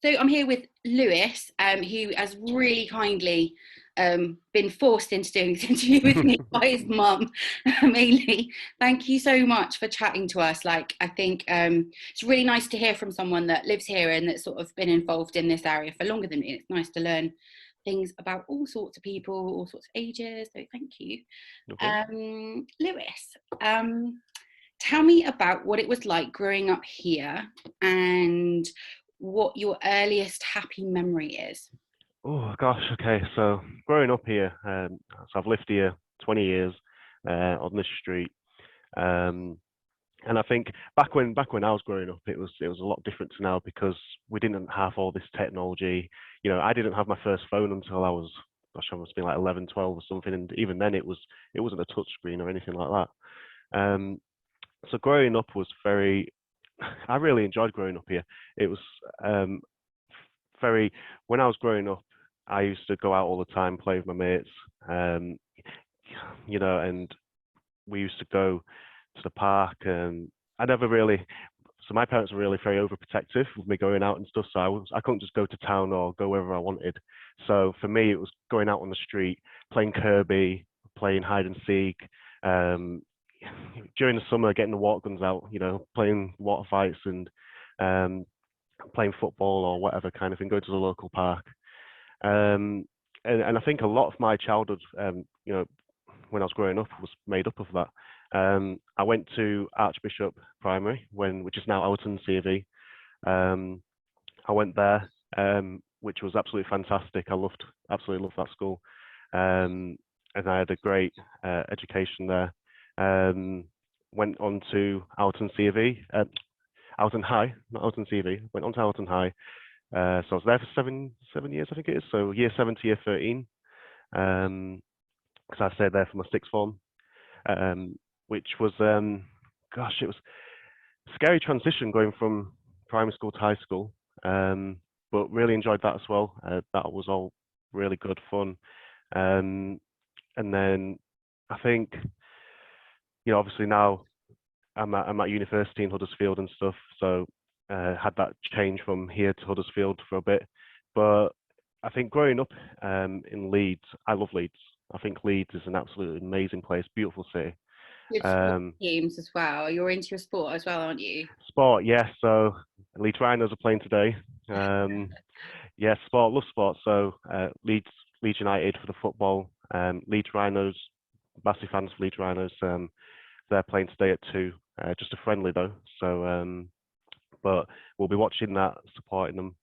So I'm here with Lewis, who has really kindly been forced into doing this interview with me by his mum, mainly. Thank you so much for chatting to us. Like, I think it's really nice to hear from someone that lives here and that's sort of been involved in this area for longer than me. It's nice to learn things about all sorts of people, all sorts of ages. So thank you. Okay. Lewis, tell me about what it was like growing up here and what your earliest happy memory is. Oh gosh, okay. So growing up here, so I've lived here 20 years on this street, um, and I think back when I was growing up, it was a lot different to now because we didn't have all this technology. I didn't have my first phone until I was, gosh, I must be like 11, 12 or something, and even then it wasn't a touch screen or anything like that. So growing up was very, I really enjoyed growing up here. It was um, very, when I was growing up, I used to go out all the time, play with my mates, um, and we used to go to the park. And I never really, so my parents were really very overprotective with me going out and stuff. So I couldn't just go to town or go wherever I wanted. So for me, it was going out on the street, playing Kirby, playing hide and seek. Um, During the summer, getting the water guns out, playing water fights and um, playing football or whatever kind of thing, go to the local park. Um, and I think a lot of my childhood, when I was growing up, was made up of that. I went to Archbishop Primary, which is now Alton CV. Um, I went there, which was absolutely fantastic. Absolutely loved that school, and I had a great education there. Um, Went on to Alton CV, Alton High, not Alton CV. Went on to Alton High. So I was there for seven years, I think it is. So year 7 to year 13, because I stayed there for my sixth form, which was, gosh, it was a scary transition going from primary school to high school, but really enjoyed that as well. That was all really good fun. Um, and then I think, obviously now I'm at university in Huddersfield and stuff, so had that change from here to Huddersfield for a bit. But I think growing up in Leeds, I love Leeds. I think Leeds is an absolutely amazing place, beautiful city. Good sport Um, teams as well. You're into your sport as well, aren't you? Sport, yes. So Leeds Rhinos are playing today. Yes, sport, love sport. So Leeds United for the football. Leeds Rhinos, massive fans of Leeds Rhinos. They're playing today at 2, just a friendly though. So, but we'll be watching that, supporting them.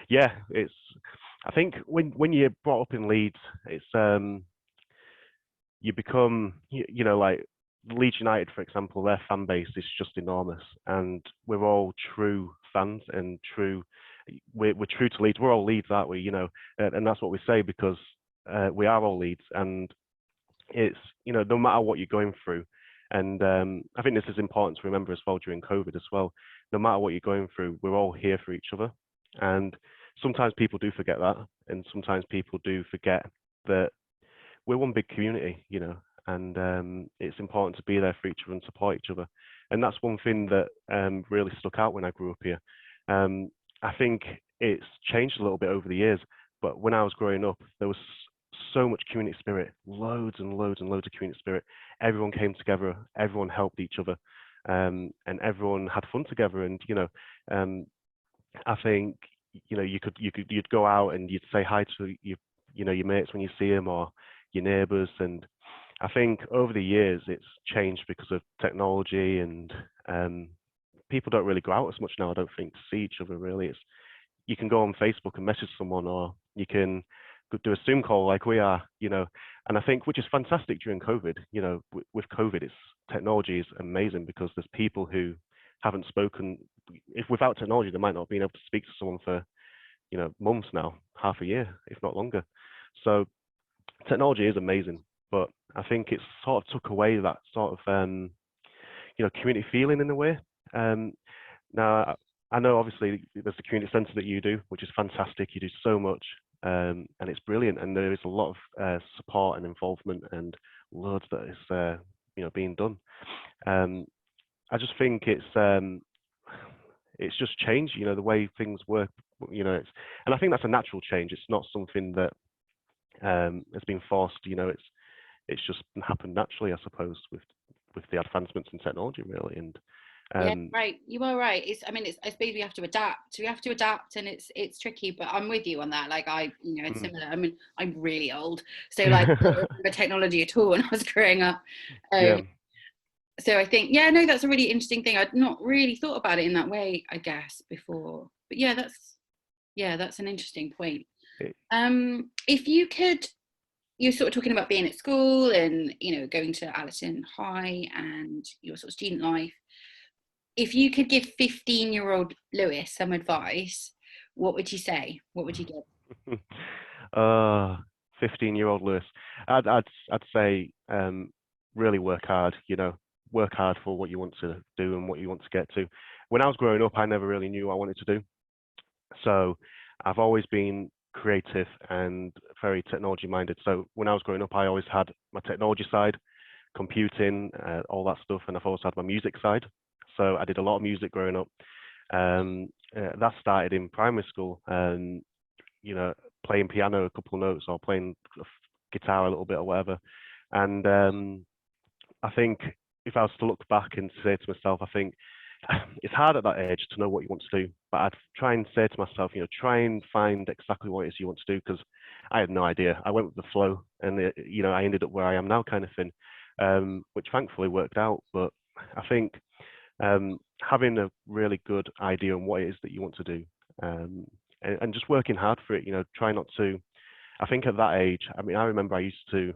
Yeah, it's. I think when you're brought up in Leeds, it's you become like Leeds United, for example, their fan base is just enormous, and we're all true fans and true. We're true to Leeds. We're all Leeds, aren't we? And that's what we say because we are all Leeds, and it's no matter what you're going through, and I think this is important to remember as well during COVID as well. No matter what you're going through, we're all here for each other, and sometimes people do forget that, and sometimes people do forget that we're one big community, and it's important to be there for each other and support each other. And that's one thing that really stuck out when I grew up here. I think it's changed a little bit over the years, but when I was growing up, there was so much community spirit, loads and loads and loads of community spirit. Everyone came together, everyone helped each other, and everyone had fun together. And I think you'd go out and you'd say hi to your mates when you see them or your neighbours. And I think over the years it's changed because of technology, and people don't really go out as much now, I don't think, to see each other really. You can go on Facebook and message someone, or you can do a Zoom call like we are, and I think, which is fantastic during COVID. With COVID, technology is amazing because there's people who haven't spoken. If without technology, they might not have been able to speak to someone for months now, half a year, if not longer. So technology is amazing, but I think it's sort of took away that sort of community feeling in a way. Now I know obviously there's the community centre that you do, which is fantastic. You do so much, and it's brilliant, and there is a lot of support and involvement and loads that is being done. I just think it's just changed, you know, the way things work, you know, and I think that's a natural change. It's not something that has been forced, you know, it's just happened naturally, I suppose, with the advancements in technology, really. And Yeah, right. You are right. I suppose we have to adapt. And it's tricky, but I'm with you on that. Like it's similar. I mean, I'm really old, so like I don't remember technology at all when I was growing up. yeah. So I think, yeah, no, that's a really interesting thing. I'd not really thought about it in that way, I guess, before. But yeah, that's an interesting point. It, If you could, you're sort of talking about being at school and going to Allerton High and your sort of student life. If you could give 15-year-old Lewis some advice, what would you say? What would you give? 15-year-old Lewis, I'd say really work hard. You know, work hard for what you want to do and what you want to get to. When I was growing up, I never really knew what I wanted to do, so I've always been creative and very technology minded. So when I was growing up, I always had my technology side, computing, all that stuff, and I've also had my music side. So I did a lot of music growing up. That started in primary school, you know, playing piano a couple of notes or playing guitar a little bit or whatever. And I think if I was to look back and say to myself, I think it's hard at that age to know what you want to do, but I'd try and say to myself, you know, try and find exactly what it is you want to do, because I had no idea. I went with the flow, and you know, I ended up where I am now, kind of thing, which thankfully worked out. But I think having a really good idea on what it is that you want to do, and just working hard for it, you know, try not to. I think at that age, I mean, I remember I used to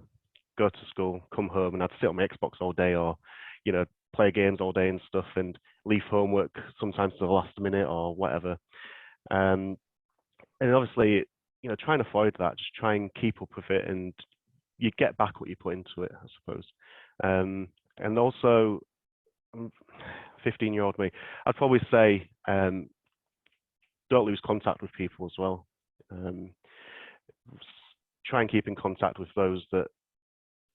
go to school, come home, and I'd sit on my Xbox all day, or you know, play games all day and stuff, and leave homework sometimes to the last minute or whatever. And obviously, you know, try and avoid that. Just try and keep up with it, and you get back what you put into it, I suppose. And also, 15-year-old me, I'd probably say don't lose contact with people as well. Try and keep in contact with those that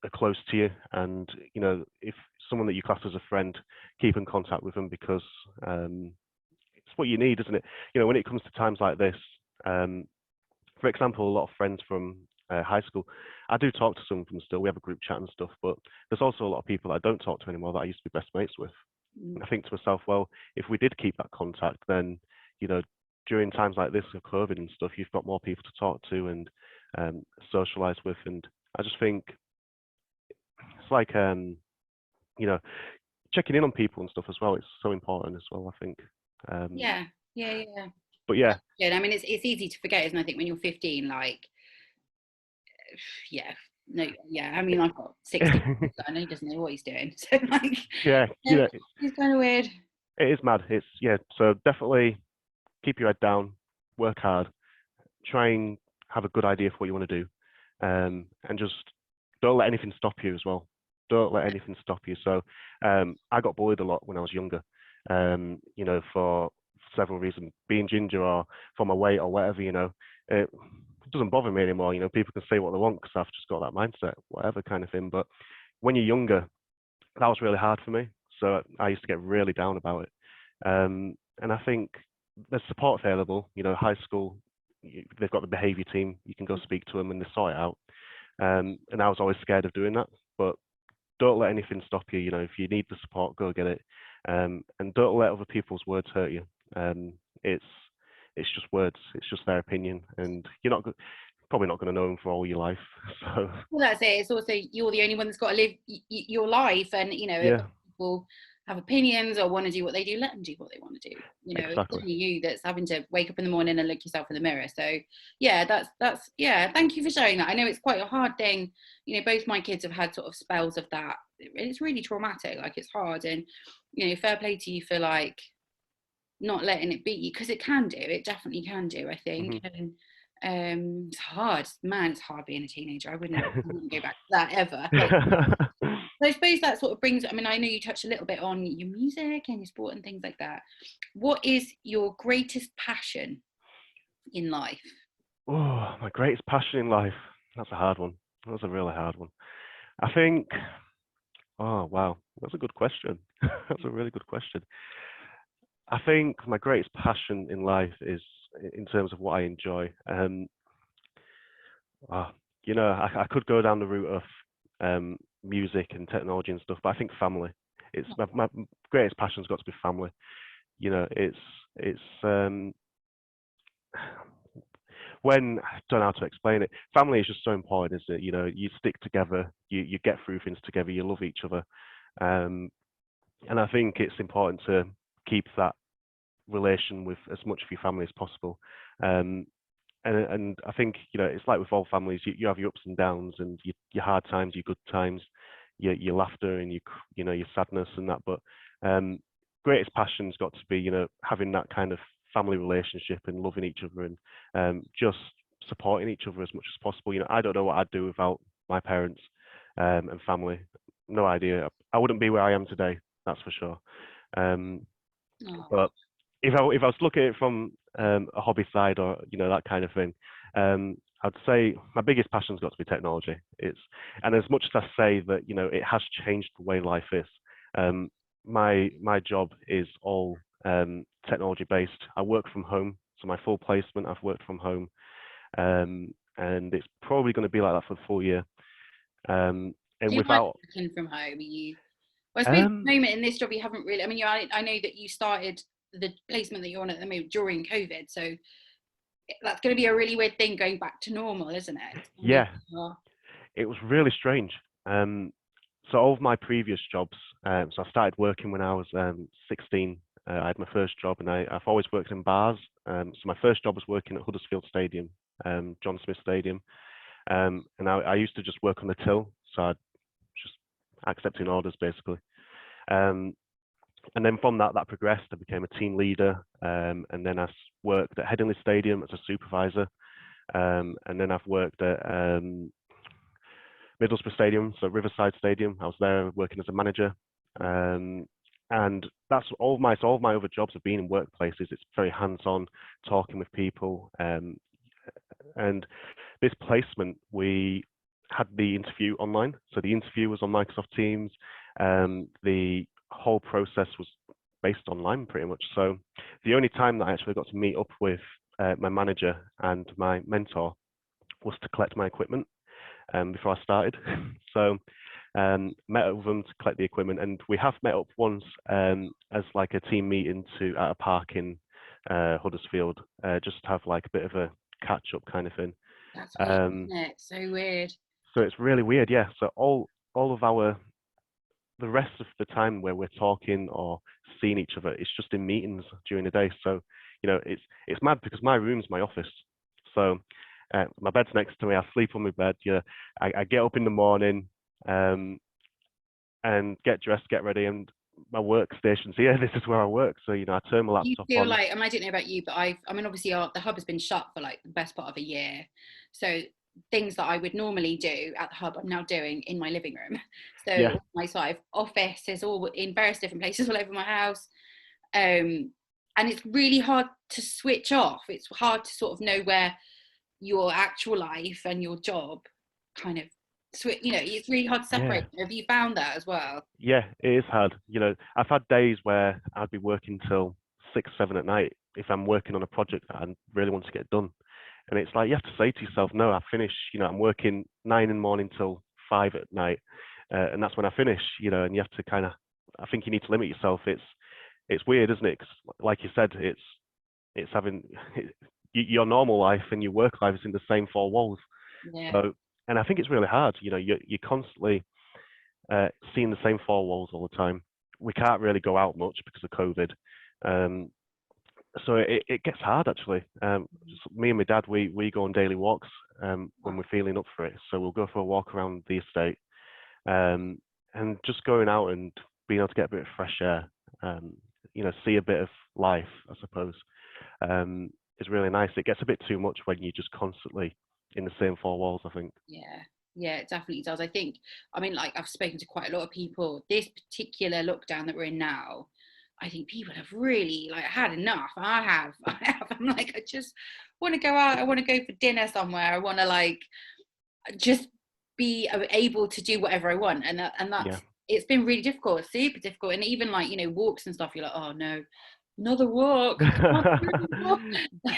are close to you, and you know, if someone that you class as a friend, keep in contact with them, because it's what you need, isn't it? You know, when it comes to times like this, for example, a lot of friends from high school, I do talk to some of them still. We have a group chat and stuff, but there's also a lot of people that I don't talk to anymore that I used to be best mates with. I think to myself, well, if we did keep that contact, then you know, during times like this of COVID and stuff, you've got more people to talk to and socialize with. And I just think it's like you know, checking in on people and stuff as well. It's so important as well, I think. Yeah. But yeah. Good. I mean, it's easy to forget, isn't it? I think when you're 15, like, yeah, no, yeah. I mean, I've got 16, so I know he doesn't know what he's doing. So like, yeah, it's kind of weird. It is mad. It's So definitely keep your head down, work hard, try and have a good idea for what you want to do, and just don't let anything stop you as well. Don't let anything stop you. So I got bullied a lot when I was younger, you know, for several reasons, being ginger or for my weight or whatever, you know. It doesn't bother me anymore. You know, people can say what they want because I've just got that mindset, whatever kind of thing. But when you're younger, that was really hard for me. So I used to get really down about it. And I think there's support available. You know, high school, they've got the behaviour team. You can go speak to them and they sort it out. And I was always scared of doing that. But don't let anything stop you. You know, if you need the support, go get it. And don't let other people's words hurt you. It's just words. It's just their opinion, and you're probably not going to know them for all your life. So well, that's it. It's also you're the only one that's got to live your life, and you know, if people have opinions or want to do what they do, let them do what they want to do. You know, exactly. It's only you that's having to wake up in the morning and look yourself in the mirror. So yeah, that's yeah. Thank you for sharing that. I know it's quite a hard thing. You know, both my kids have had sort of spells of that. It's really traumatic. Like, it's hard, and you know, fair play to you for like not letting it beat you, because it can do. It definitely can do, I think. Mm-hmm. And it's hard, man. It's hard being a teenager. I wouldn't go back to that ever. Like, so I suppose that sort of brings, I mean, I know you touched a little bit on your music and your sport and things like that. What is your greatest passion in life? Oh, my greatest passion in life. That's a hard one. That's a really hard one. I think, oh, wow. That's a good question. That's a really good question. I think my greatest passion in life is in terms of what I enjoy. Ah, I could go down the route of music and technology and stuff, but I think family. It's my greatest passion's got to be family. It's when I don't know how to explain it. Family is just so important, isn't it? You stick together, you get through things together, you love each other, um, and I think it's important to keep that relation with as much of your family as possible. Um, and I think it's like with all families, you have your ups and downs, and your hard times, your good times, your laughter and your sadness and that. But greatest passion's got to be having that kind of family relationship and loving each other and just supporting each other as much as possible. I don't know what I'd do without my parents and family. No idea. I wouldn't be where I am today. That's for sure. Oh, But if I was looking at it from a hobby side or that kind of thing, I'd say my biggest passion's got to be technology. And as much as I say that it has changed the way life is, my job is all technology based. I work from home, so my full placement I've worked from home, and it's probably going to be like that for the full year. And do you like without working from home? Are you? Well, I suppose at um, the moment in this job you haven't really. I mean, I know that you started the placement that you're on at the moment during COVID, so that's going to be a really weird thing going back to normal, isn't it? It's gonna be, yeah, it was really strange. So all of my previous jobs, so I started working when I was 16. I had my first job, and I've always worked in bars. So my first job was working at Huddersfield Stadium, John Smith Stadium, and I used to just work on the till, so I'd just accepting orders basically. Um, and then from that progressed. I became a team leader, and then worked at Headingley Stadium as a supervisor, and then I've worked at Middlesbrough Stadium, so Riverside Stadium. I was there working as a manager, um, and that's all of my other jobs have been in workplaces. It's very hands-on, talking with people, and this placement we had the interview online. So the interview was on Microsoft Teams. The whole process was based online pretty much. So the only time that I actually got to meet up with my manager and my mentor was to collect my equipment before I started. So met up with them to collect the equipment, and we have met up once as like a team meeting at a park in Huddersfield, just to have like a bit of a catch up kind of thing. that's weird, Um, isn't it? So weird. so it's really weird, yeah. So all of the rest of the time where we're talking or seeing each other, it's just in meetings during the day. So it's mad because my room's my office. So my bed's next to me. I sleep on my bed. I get up in the morning and get dressed, get ready, and my workstation's here. This is where I work. So I turn my You laptop feel on. like, and I don't know about you, but I mean, obviously, the hub has been shut for like the best part of a year. So things that I would normally do at the hub, I'm now doing in my living room. Yeah, So my sort of office is all in various different places all over my house. And it's really hard to switch off. It's hard to sort of know where your actual life and your job kind of switch. It's really hard to yeah, separate. Have you found that as well? yeah. It is hard. I've had days where I'd be working till 6, 7 at night if I'm working on a project that I really want to get done. And it's like you have to say to yourself, no, I finish. I'm working 9 in the morning till 5 at night, and that's when I finish. And you have to kind of. I think you need to limit yourself. It's weird, isn't it? 'Cause like you said, it's having your normal life and your work life is in the same four walls. Yeah. So, and I think it's really hard. You're constantly seeing the same four walls all the time. We can't really go out much because of COVID. Um, so it gets hard actually. Me and my dad, we go on daily walks when we're feeling up for it. So we'll go for a walk around the estate, and just going out and being able to get a bit of fresh air, see a bit of life, I suppose, is really nice. It gets a bit too much when you're just constantly in the same four walls, I think. Yeah, yeah, it definitely does. I think, I mean, like I've spoken to quite a lot of people. This particular lockdown that we're in now, I think people have really like had enough. I have. I have. I'm like, I just want to go out. I want to go for dinner somewhere. I want to like just be able to do whatever I want, and Yeah, that's it's been really difficult, super difficult, and even like walks and stuff. You're like, oh no, another walk.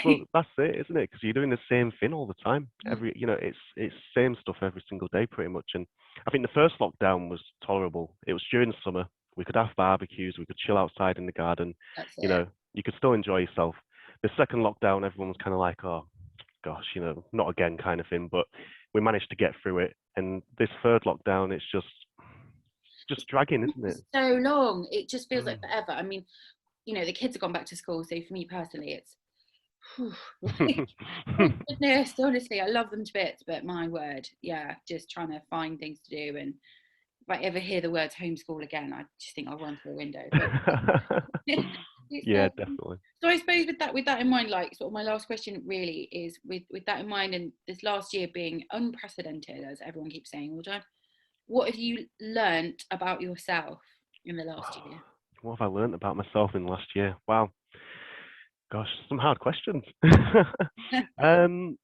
Well, that's it, isn't it? Because you're doing the same thing all the time. Mm, It's same stuff every single day, pretty much. And I think the first lockdown was tolerable. It was during the summer. We could have barbecues. We could chill outside in the garden. that's You it. know, you could still enjoy yourself. The second lockdown, everyone was kind of like, oh gosh, not again, kind of thing. But we managed to get through it. And this third lockdown, it's just It's dragging, isn't it? so long. It just feels like Mm. forever. I mean, the kids have gone back to school, so for me personally, it's like, oh goodness, honestly, I love them to bits, but my word, yeah, just trying to find things to do. And if I ever hear the words homeschool again, I just think I'll run through a window. But it's, Yeah, definitely. so I suppose with that in mind, like sort of my last question really is with that in mind, and this last year being unprecedented, as everyone keeps saying all the time, what have you learnt about yourself in the last year? What have I learned about myself in the last year? Wow, gosh, some hard questions. um,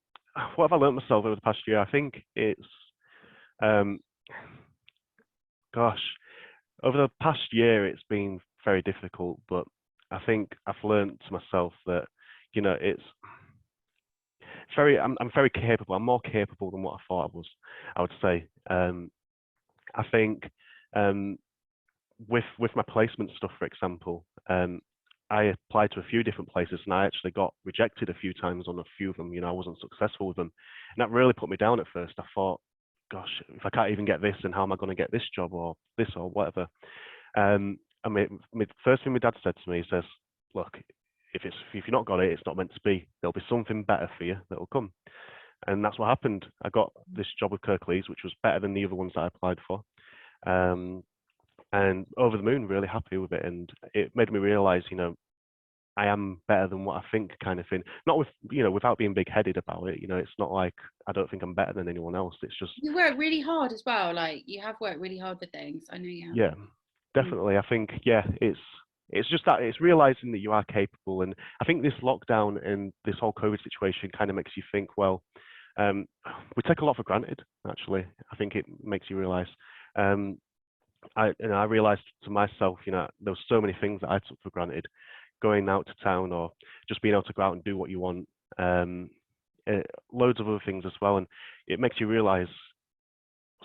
what have I learned myself over the past year? I think it's, um, gosh, over the past year, it's been very difficult, but I think I've learned to myself that, it's very, I'm very capable. I'm more capable than what I thought I was, I would say. I think, um, with my placement stuff, for example, I applied to a few different places and I actually got rejected a few times on a few of them. I wasn't successful with them, and that really put me down at first. I thought, gosh, if I can't even get this, then how am I going to get this job or this or whatever? I mean, first thing my dad said to me, he says, look, if you've not got it, it's not meant to be. There'll be something better for you that will come. And that's what happened. I got this job with Kirklees, which was better than the other ones that I applied for. And over the moon, really happy with it. And it made me realize, I am better than what I think, kind of thing. Not without being big headed about it. It's not like I don't think I'm better than anyone else. It's just, You work really hard as well. Like you have worked really hard for things. I know you have. yeah, Mm. definitely. I think, yeah, it's just that it's realizing that you are capable. And I think this lockdown and this whole COVID situation kind of makes you think, well, we take a lot for granted, actually. I think it makes you realize. I realized to myself, there were so many things that I took for granted, going out to town or just being able to go out and do what you want, loads of other things as well. And it makes you realize,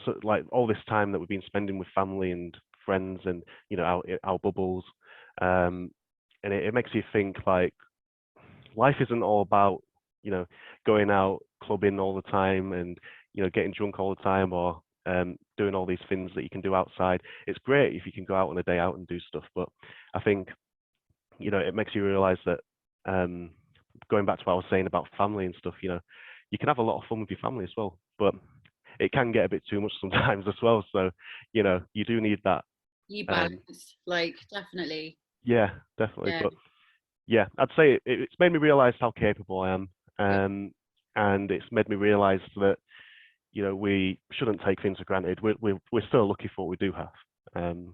so, like, all this time that we've been spending with family and friends and, our bubbles, and it makes you think, like, life isn't all about, going out clubbing all the time and, getting drunk all the time or doing all these things that you can do outside. It's great if you can go out on a day out and do stuff, but I think, it makes you realize that, going back to what I was saying about family and stuff, you can have a lot of fun with your family as well, but it can get a bit too much sometimes as well. So, you do need that. You Um, balance, like definitely. yeah, definitely. Yeah. But yeah, I'd say it's made me realize how capable I am. Good. And it's made me realize that, we shouldn't take things for granted. We're still lucky for what we do have. And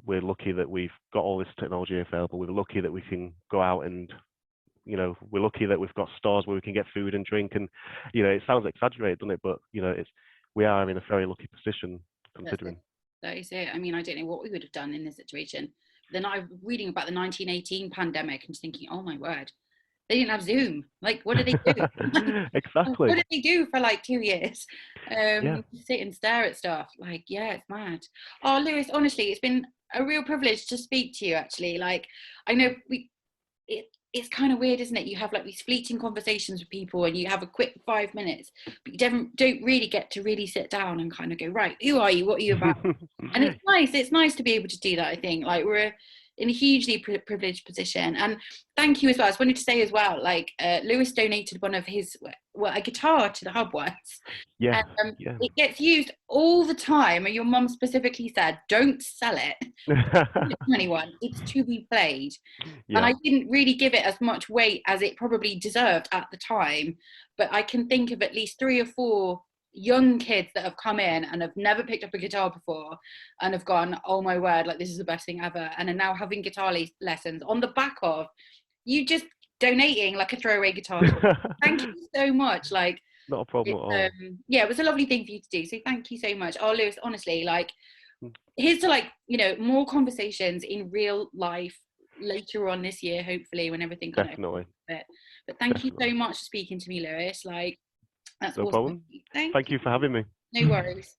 we're lucky that we've got all this technology available. We're lucky that we can go out and, we're lucky that we've got stores where we can get food and drink. And, it sounds exaggerated, doesn't it? But, we are in a very lucky position That's it. considering. That is it. I mean, I don't know what we would have done in this situation. Then I'm reading about the 1918 pandemic and just thinking, oh my word, they didn't have Zoom. Like, what did they do? Exactly. What did they do for like 2 years? Yeah. Sit and stare at stuff. Like, yeah, it's mad. Oh, Lewis, honestly, it's been a real privilege to speak to you. Actually, like, I know it's kind of weird, isn't it? You have like these fleeting conversations with people and you have a quick 5 minutes, but you don't really get to really sit down and kind of go, right, who are you? What are you about? And it's nice. It's nice to be able to do that. I think like we're in a hugely privileged position. And thank you as well. I just wanted to say as well, like Lewis donated one of his, a guitar to the hub once. Yeah. And Yeah. it gets used all the time. And your mum specifically said, don't sell it to anyone. It's to be played. And Yeah. I didn't really give it as much weight as it probably deserved at the time. But I can think of at least 3 or 4 young kids that have come in and have never picked up a guitar before and have gone, oh my word, like this is the best thing ever, and are now having guitar lessons on the back of you just donating like a throwaway guitar. Thank you so much. Like, Not a problem at all. yeah, it was a lovely thing for you to do, so thank you so much. Oh, Lewis, honestly, like here's to, like, you know, more conversations in real life later on this year, hopefully, when everything kind of Definitely. but thank you Definitely. so much for speaking to me, Lewis. Like, that's No awesome. problem. Thank Thank you for having me. No worries.